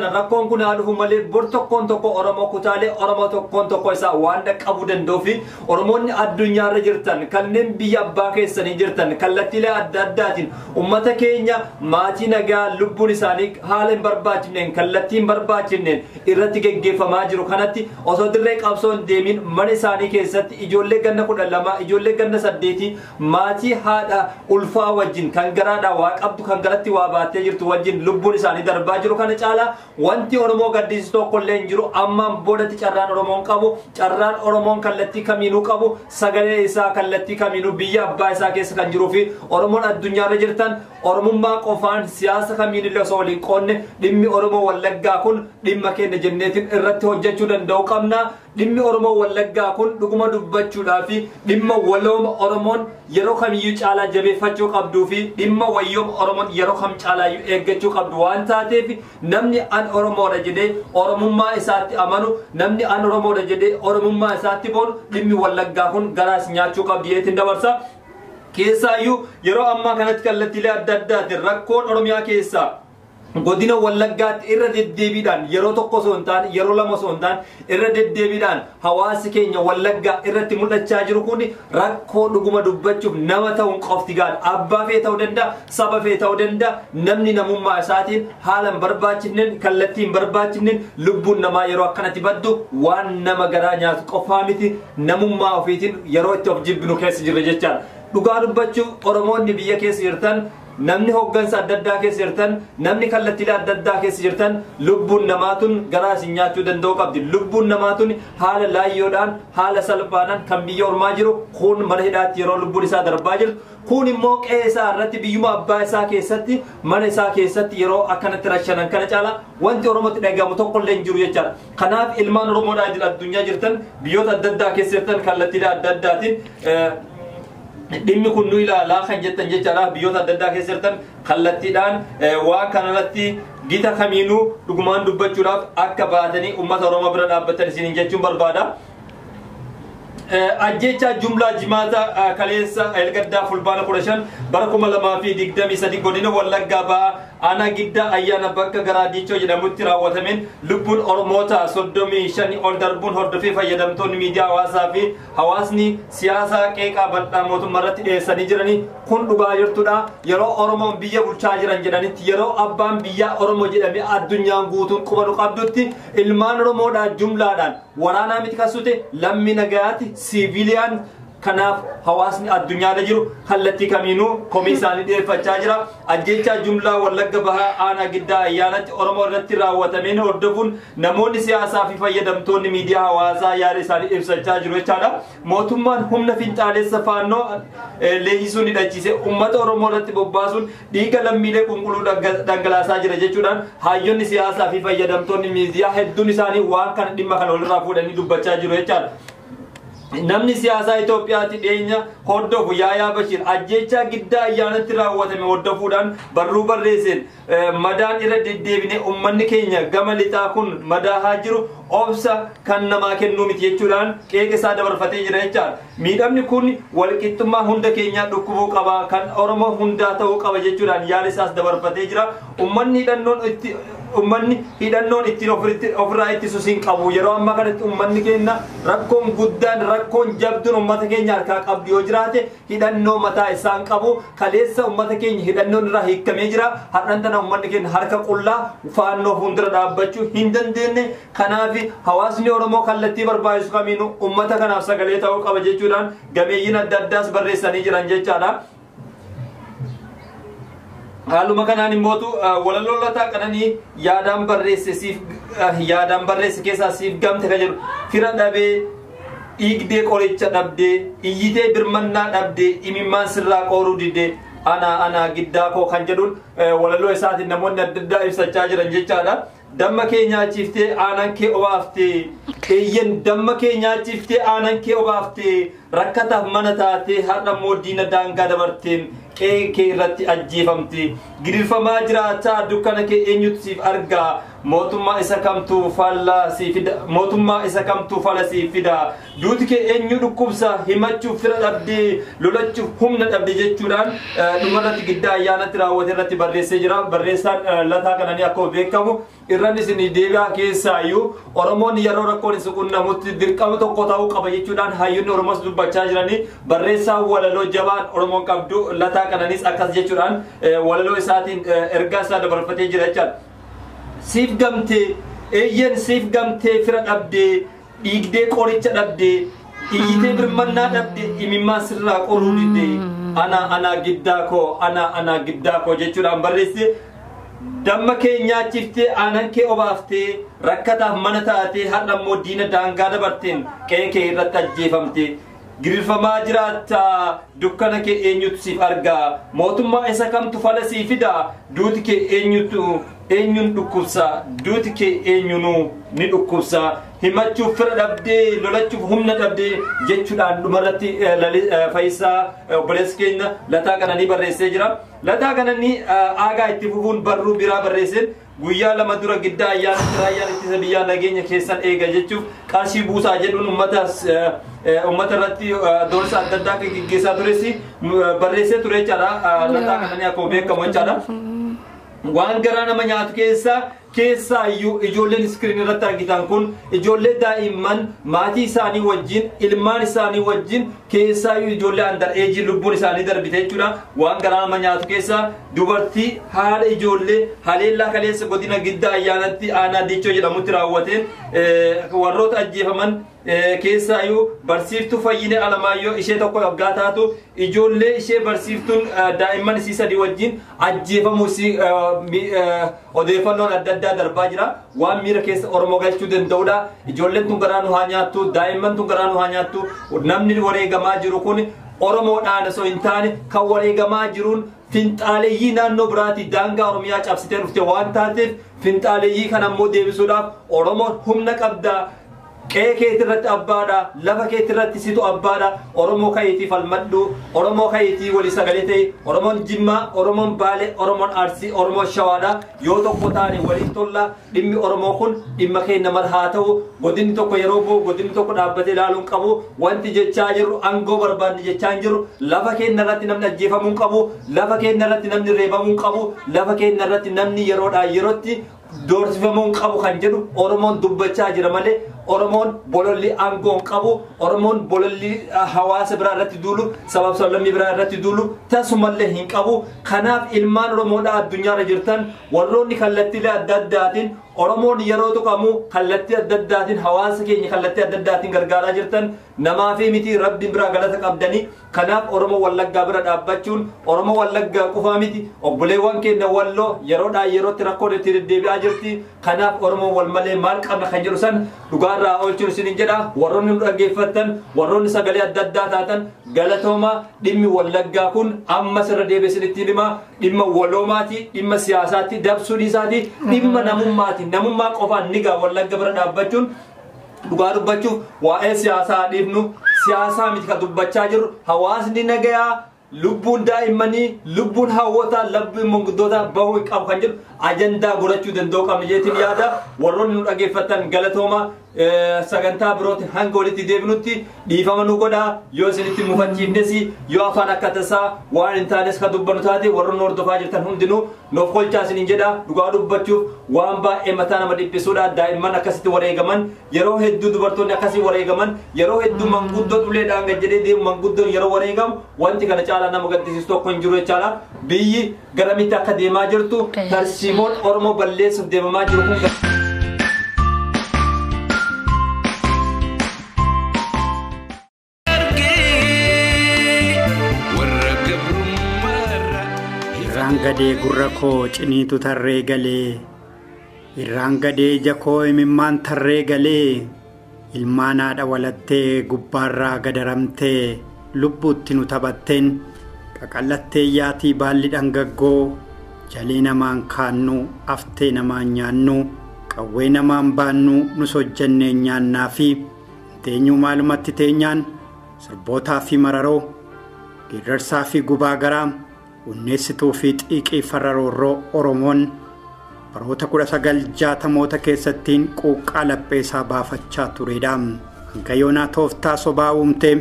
rakkoon kun haalufu malee bor tokkoon tokko Oromoo kutaalee Oromoo tokkoon tokko isaa waan dhaqqabuu danda'uu fi Oromoonni addunyaarra jirtan kanneen biyya abbaa keessanii jirtan kallattiilee adda addaatiin ummata keenya maatii nagaa lubbuun isaanii haala hin barbaachifneen kallattii hin barbaachifneen irratti geggeeffamaa jiru kanatti osoo dirree qabsoon deemin mana isaanii keessatti ijoollee ganna 12 ijoollee ganna 8 maatii haadha ulfaa wajjin kan garaadhaa waa qabdu kan garatti waa baattee jirtu wajjin lubbuun isaanii darbaa jiru kana caalaa wanti Oromoo gaddisiisu tokko illee hin jiru ammaan boodatti carraan Oromoon qabu carraan Oromoon kallattii kamiinuu qabu sagalee isaa kallattii kamiinuu biyya abbaa isaa keessa kan jiruu fi Oromoon addunyaarra jirtan Oromummaa qofaan siyaasa kamiinillee osoo waliin qoonne dhimmi Oromoo Wallaggaa kun dhimma keenya jenneetiin irratti hojjechuu danda'u qabna dhimmi Oromoo Wallaggaa kun dhuguma dubbachuudhaa fi dhimma walooma Oromoon yeroo kamiyyuu caalaa jabeeffachuu qabduu fi dhimma wayyooma Oromoon yeroo kam caalaayyuu eeggachuu qabdu waan taateef namni an Oromoodha jedhee Oromummaa isaatti amanu namni an Oromoodha jedhee Oromummaa isaatti boonu dhimmi Wallaggaa kun garaas nyaachuu qabdi yeetiin dabarsa keessaayyuu yeroo ammaa kanatti kallattiilee adda addaatiin rakkoon Oromiyaa keessaa godina Wallaggaatti irra deddeebiidhaan yeroo tokko osoo hin taane yeroo lama osoo hin taane irra deddeebiidhaan hawaasi keenya Wallaggaa irratti mul'achaa jiru kun rakkoo dhuguma dubbachuuf nama ta'uun qofti gaadha abbaa fee ta'uu danda'a saba fee ta'uu danda'a namni namummaa isaatiin haala hin barbaachifneen kallattii hin barbaachifneen lubbuun namaa yeroo akkanatti baddu waan nama garaa nyaatu qofaa miti namummaa ofiitiin yeroo itti of jibbinu keessa jirra jechaadha dhugaa dubbachuu Oromoonni biyya keessa jirtan namni hoggansa adda addaa keessa jirtan namni kallattiilee adda addaa keessa jirtan lubbuun namaatun garaa isin nyaachuu danda'u qabdi lubbuun namaatun haala laayyoodhaan haala salphaadhaan kan biyya ormaa jiru kun mana hidhaatti yeroo lubbuun isaa darbaa jirtu kun immoo qe'ee isaa irratti biyyuma abbaa isaa keessatti mana isaa keessatti yeroo akkanatti rashanan kana caala wanti Oromootti dhagahamu tokko illee hin jiru jechaadha kanaaf ilmaan Oromoodhaa addunyaa jirtan biyyoota adda addaa keessa jirtan kallattiilee adda addaatiin dhimmi kun nu ilaalaa kan jettan jechaadha biyyoota adda addaa keessa jirtan kallattiidhaan waan kanarratti gita kamiinuu dhugumaan dubbachuudhaaf akka baatanii uummata Oromoo bira dhaabbatan isiniin jechuun barbaada. Ajjecha jumlaa jimaata kaleessa elgaddaa fulbaana 15 bara 2023 godina Wallaggaa ba'aa ana gidda ayyaana bakka garaadichoo jedhamutti raawwatameen lubbuun Oromoota 35 ol darbuun hordofee fayyadamtoonni miidiyaa hawaasaa fi hawaasni siyaasaa qeeqaa bal'aa mootummaarratti dhiyeessanii jiranii kun dhugaa jirtudha yeroo Oromoon biyya bulchaa jiran jedhanitti yeroo abbaan biyyaa Oromoo jedhamee addunyaan guutuun quba nu qabdutti ilmaan Oromoodhaa jumlaadhaan waraanaa miti kasute lammi nagayaati siviiliyaan kanaaf hawaasni addunyaarra jiru kallattii kamiinuu komii isaanii dhiyeeffachaa jira ajjeechaa jumlaa Wallagga bahaa aanaa giddaa ayyaanatti Oromoo irratti raawwatameen hordofuun namoonni siyaasaa fi fayyadamtoonni miidiyaa hawaasaa yaada isaanii ibsachaa jiru jechaadha mootummaan humna finxaalessa faannoo leenjisuun hidhachiise uummata Oromoo irratti bobbaasuun dhiiga lammiilee qulqulluu dhangalaasaa jira jechuudhaan hayyoonni siyaasaa fi fayyadamtoonni miidiyaa hedduun isaanii waan kana dhimma kana walirraa fuudhanii dubbachaa jiru jechaadha. namni siyaasaa Itoophiyaatti dhiyeenya hordofu Yaayaa Bashir ajjeechaa giddaa ayyaanatti raawwatame hordofuudhaan barruu barreesseen madaan irra deddeebine ummanni keenya gama lixaa kun madaahaa jiru obsa kan namaa kennuu miti jechuudhaan qeeqa isaa dabarfatee jira jechaadha. Miidhamni kun walqixxummaa hunda keenyaa dhukkubuu qaba kan Oromoo hundaa ta'uu qaba jechuudhaan yaada isaas dabarfatee jira. Ummanni hidhannoon ittiin ofirraa ittisuus hin qabu yeroo ammaa kanatti ummanni keenya rakkoon guddaan rakkoon jabduun ummata keenya harkaa qabdu yoo jiraate hidhannoo mataa isaan qabu kaleessa ummata keenya hidhannoon irraa hiikamee jira har'an tana ummanni keenya harka qullaa faannoo fuuldura dhaabbachuu hin dandeenye kanaaf hawaasni Oromoo kallattii barbaachisu kamiinuu ummata kanaaf sagalee ta'uu qaba jechuudhaan gameeyyiin adda addaas barreessanii jiran jechaadha. Haaluma kanaan immootu walaloolataa qananii yaadaan barreesse keessaa siif gamte kan jedhu fira dhabee dhiigdee qoricha dhabdee iyyitee birmannaa dhabdee imimmaan sirraa qooruu didee ana giddaa koo kan jedhuun walaloo isaatiin namoonni adda addaa ibsachaa jiran jechaadha. Damma kee nyaachiftee aanan kee obaaftee eeyyan damma kee nyaachiftee aanan kee obaaftee rakkataaf mana taatee har'a immoo diina daangaa dabarteen qe'ee irratti ajjeefamti gidirfamaa jiraata dukkana kee eenyutu siif argaa mootummaa isa kamtu fala siif fida duuti kee eenyu dhukkubsa himachuuf fira dhabdee lolachuuf humna dhabdee jechuudhaan dhumarratti giddaa ayyaanatti raawwate irratti barreessee jira barreessaan lataa kananii akkuma beekamu irran isin deebi'aa keessaayyuu Oromoon yeroo rakkoon isin qunnamutti dirqama tokko ta'uu qaba jechuudhaan hayyuun Oromoos dubbachaa jiranii barreessaan walaloo jabaan Oromoon qabdu lataa kananiis akkas jechuudhaan walaloo isaatiin ergaa isaa dabarfatee jira jechuudha. Siif gamtee eeyyen siif gamtee fira dhabdee dhiigdee qoricha dhabdee iyyitee birmannaa dhabdee imimmaan sirraa qoruu didee ana giddaa koo jechuudhaan barreesse damma kee nyaachiftee aanan kee obaaftee rakkataaf mana taatee har'a immoo diina daangaa dabarteen qe'ee kee irratti ajjeefamte gidirfamaa jiraata dukkana kee eenyutu siif argaa mootummaa isa kamtu fala siif fida duuti kee eenyuun dhukkubsa duuti kee eenyunuu ni dhukkubsa himachuuf fira dhabdee lolachuuf humna dhabdee jechuudhaan dhumarratti Fayyisaa obboleessi keenya lataa kananii barreessee jira. Lataa kananii aagaa itti fufuun barruu biraa barreesseen guyyaa lama dura giddaa ayyaana raayyaan ittisa biyyaa nageenya keessan eega jechuuf qarshii buusaa jedhuun ummata irratti doorsa adda addaa gaggeessaa tures barreessee ture jechaadha. Lataa kananii akkuma beekamu jechaadha. Waan garaa nama nyaatu keessaayyuu ijoolleen iskiriin irratti argitan kun ijoollee daa'imman maatii isaanii wajjin ilmaan isaanii wajjin keessaayyuu ijoollee andar eejii lubbuun isaanii darbite jechuudha. Waan garaa nama nyaatu keessaa dubartii haadha ijoollee haleellaa kaleessa godina giddaa ayyaanatti aanaa diichoo jedhamutti raawwateen warroota ajjeefaman keessaayyuu barsiiftuu Fayyinee Alamaayyoo ishee tokko waggaa taatu ijoollee ishee barsiiftuun daa'imman isii sadii wajjin ajjeefamuu odeeffannoon adda addaa darbaa jira. Waan miira keessa Oromoo galchuu danda'udha. Ijoolleen tun garaa nu haa nyaattu, daa'imman tun garaa nu haa nyaattu. Namni wareegamaa jiru kun Oromoodhaan osoo hin taane kan wareegamaa jiruun finxaaleeyyii naannoo biraati daangaa Oromiyaa cabsitee dhufte waan taateef finxaaleeyyii kan ammoo deebisuudhaaf Oromoon humna qabda. Qe'ee keetirratti abbaadha lafa keetirratti situ abbaadha Oromoo kayitii falmadhu Oromoo kayitii walii sagalee ta'e Oromoon Jimmaa Oromoon Baalee Oromoon Arsii Oromoon Shawaadha yoo tokko taane waliin tolla dhimmi Oromoo kun dhimma keenya mara haa ta'u godinni tokko yeroo bu'u godinni tokko dhaabbatee ilaaluun qabu wanti jechaa jiru aangoo barbaadni jechaa hin jiru lafa keenya irratti namni ajjeefamuu qabu lafa keenya irratti namni reebamuu qabu lafa keenya irratti namni yeroodhaa yerootti doorsifamuu qabu kan jedhu Oromoon dubbachaa jira malee Oromoon bololli aangoon qabu Oromoon bololli hawaasa biraa irratti duulu sabab sablammii biraa irratti duulu tasumallee hin qabu. Kanaaf ilmaan Oromoodhaa addunyaarra jirtan warroonni kallattiilee adda addaatiin Oromoon yeroo tuqamu kallattii adda addaatiin hawaasa keenya kallattii adda addaatiin gargaaraa jirtan namaa fi miti rabbiin biraa galata qabdanii. Kanaaf Oromoo Wallaggaa bira dhaabbachuun Oromoo Wallaggaa qofaa miti obboleewwan keenya Walloo yeroodhaa yerootti rakkoon itti deddeebi'aa jirti. Kanaaf Oromoo wal malee maal qabna kan jedhu san dhugaarraa oolchuun isinin jedha. Warroonni nu dhaggeeffattan warroonni sagalee adda addaa taatan galatooma dhimmi Wallaggaa kun amma sirra deebi'ee isinitti hima dhimma waloomaati dhimma siyaasaatti dabsuu dhiisaati dhimma namummaati namummaa qofaan nigaa Wallagga bira dhaabbachuun dhugaa dubbachuuf waa'ee siyaasaa dhiifnu siyaasaa miti kan dubbachaa jiru hawaasni nagayaa lubbuun daa'immanii lubbuun hawwataa lubbuun manguddoota bahuu qabu kan jedhu ajandaa godhachuu danda'u qabna jeetiin yaada. Warroonni nu dhaggeeffattan galatooma sagantaa birootiin hanga walitti deebinutti dhiifama nu godhaa yoo isinitti mufachiifnes yoo afaan akka tasaa waan hin taanes kan dubbannu taate warroonni hordofaa jirtan hundinuu noof kolchaa isinin jedha. Dhugaa dubbachuuf waan baay'ee mataa nama dhiphisuudha. Daa'imman akkasitti wareegaman yeroo hedduu dubartoonni akkasii wareegaman yeroo hedduu manguddoo uleedhaan gad jedhee deemu manguddoon yeroo wareegamu wanti kana caalaa nama gaddisiisu tokko hin jiru jechaadha. Biyyi garamitti akka deemaa jirtu tarsiimoon Oromoo balleessuuf deemamaa jiru kun gadee gurra koo ciniitu tarree galee irraan gadee ija koo imimmaan tarree galee ilmaan haadha walattee gubbaarraa gadaramtee lubbuutti nu taphatteen qaqallattee yaatii baalli dhangaggoo jalee namaan kaannu aftee namaan nyaannu qawwee namaan baannu nus hojjannee nyaannaa fi teenyuu maalumatti teenyaan sirbootaa fi mararoo dirrarsaa fi gubaa garaa hunneessituu fi xiiqii farra roorroo Oromoon baroota 1960moota keessattiin quuqqaa lapheesaa baafachaa turedha. Hanga yoonaa tooftaa sobaa uumtee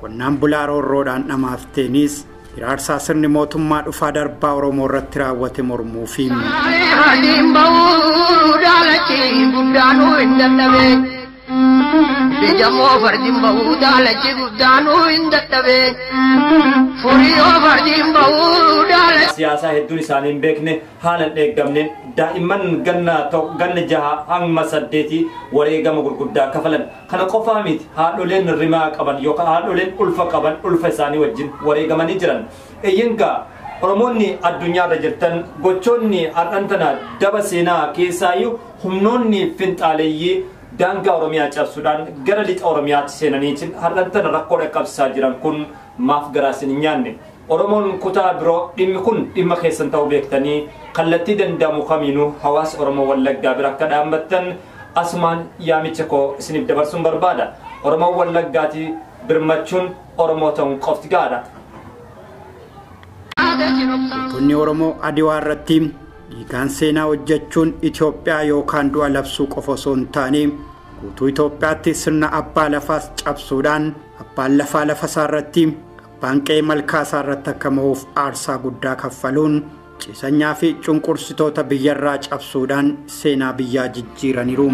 qonnaan bulaa roorroodhaan dhamaafteenis hiraarsaa sirni mootummaa dhufaa darbaa Oromoo irratti raawwate mormuu fi Bejamoo fardiin bahuu daalachi guddaanuu hin dadhabee furiyoo fardiin bahuu daalachi. Siyaasaa hedduun isaanii hin beekne haala hin eeggamneen daa'imman ganna 6 hanga 8 wareegama gurguddaa kafalan. Kana qofaa miti haadholeen rimaa qaban yookaan haadholeen ulfa qaban ulfa isaanii wajjin wareegamanii jiran. Eeyyangaa Oromoonni addunyaarra jirtan gochoonni har'antana daba seenaa keessaayyuu humnoonni finxaaleeyyii daangaa Oromiyaa cabsuudhaan gara lixa Oromiyaatti seenaniitiin har'antana rakkoo dhaqqabsiisaa jiran kun maaf garaas hin nyaanne. Oromoon kutaa biroo dhimmi kun dhimma keessan ta'uu beektanii kallattii danda'amu kamiinuu hawaasa Oromoo Wallaggaa bira akka dhaabbattan asumaan yaamicha koo isiniif dabarsuun barbaada. Oromoo Wallaggaatti birmachuun Oromoo ta'uun qofti gaadha. Bunni Oromoo Adiwaa irratti dhiigaan seenaa hojjechuun Itoophiyaa yookaan du'a labsuu qofa osoo hin taane guutuu Itoophiyaatti sirna abbaa lafaas cabsuudhaan abbaan lafaa lafa isaa irratti abbaan qe'ee malkaa isaa irratti akka mo'uuf aarsaa guddaa kaffaluun ciisanyaa fi cunqursitoota biyyarraa cabsuudhaan seenaa biyyaa jijjiiraniiru.